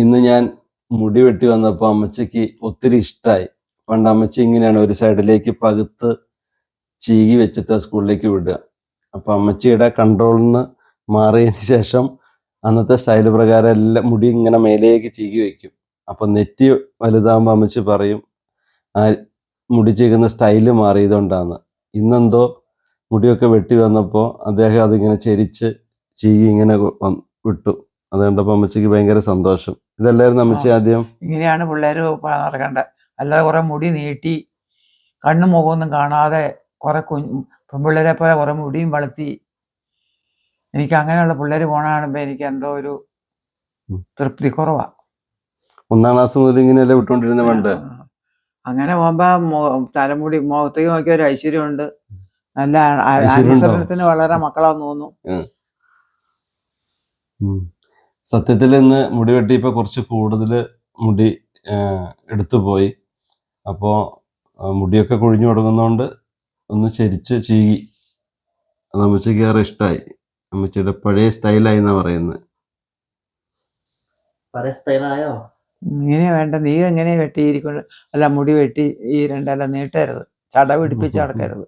ഇന്ന് ഞാൻ മുടി വെട്ടി വന്നപ്പോൾ അമ്മച്ചിക്ക് ഒത്തിരി ഇഷ്ടമായി. പണ്ട് അമ്മച്ചി ഇങ്ങനെയാണ് ഒരു സൈഡിലേക്ക് പകുത്ത് ചീകി വെച്ചിട്ട് സ്കൂളിലേക്ക് വിടുക. അപ്പോൾ അമ്മച്ചിയുടെ കൺട്രോളിൽ നിന്ന് മാറിയതിന് ശേഷം അന്നത്തെ സ്റ്റൈല് പ്രകാരം എല്ലാം മുടി ഇങ്ങനെ മേലേക്ക് ചീകി വെക്കും. അപ്പം നെറ്റി വലുതാകുമ്പോൾ അമ്മച്ചി പറയും ആ മുടി ചീകുന്ന സ്റ്റൈല് മാറിയതുകൊണ്ടാണ്. ഇന്നെന്തോ മുടിയൊക്കെ വെട്ടി വന്നപ്പോൾ അദ്ദേഹം അതിങ്ങനെ ചെരിച്ച് ചീകി ഇങ്ങനെ വിട്ടു. അത് കണ്ടപ്പോൾ അമ്മച്ചിക്ക് ഭയങ്കര സന്തോഷം. ഇതല്ലായിരുന്നു അമ്മച്ചി ആദ്യം? ഇങ്ങനെയാണ് പിള്ളേർ നടക്കേണ്ടത്. അല്ലാതെ കുറെ മുടി നീട്ടി കണ്ണും മുഖമൊന്നും കാണാതെ കുറെ പെൺപിള്ളേരെ പോലെ കുറെ മുടിയും വളർത്തി എനിക്ക് അങ്ങനെയുള്ള പിള്ളേർ പോണ കാണുമ്പോൾ എനിക്ക് എന്തോ ഒരു തൃപ്തി കുറവാ. 1ാം ക്ലാസ് മുതൽ ഇങ്ങനെയല്ലേ വിട്ടുകൊണ്ടിരുന്ന പണ്ട്? അങ്ങനെ പോകുമ്പോ തലമുടി മുഖത്തേക്ക് നോക്കിയ ഒരു ഐശ്വര്യമുണ്ട്. നല്ല അനുസരണത്തിന് വളരെ മക്കളാന്ന് തോന്നുന്നു. സത്യത്തിൽ ഇന്ന് മുടി വെട്ടിയപ്പോൾ കുറച്ച് കൂടുതൽ മുടി എടുത്തു പോയി. അപ്പോൾ മുടിയൊക്കെ കൊഴിഞ്ഞു തുടങ്ങുന്നതുകൊണ്ട് ഒന്ന് ചെരിച്ച് ചീകി. അത് അമ്മച്ചിക്ക് ഏറെ ഇഷ്ടമായി. അമ്മച്ചിയുടെ പഴയ സ്റ്റൈലായി എന്നാ പറയുന്നത്. ഇങ്ങനെ വേണ്ട, നീ എങ്ങനെ വെട്ടിയിരിക്കുന്നു? അല്ല, മുടി വെട്ടി ഈ രണ്ടല്ല നീട്ടരുത്, ചട പിടിപ്പിച്ച് നടക്കരുത്.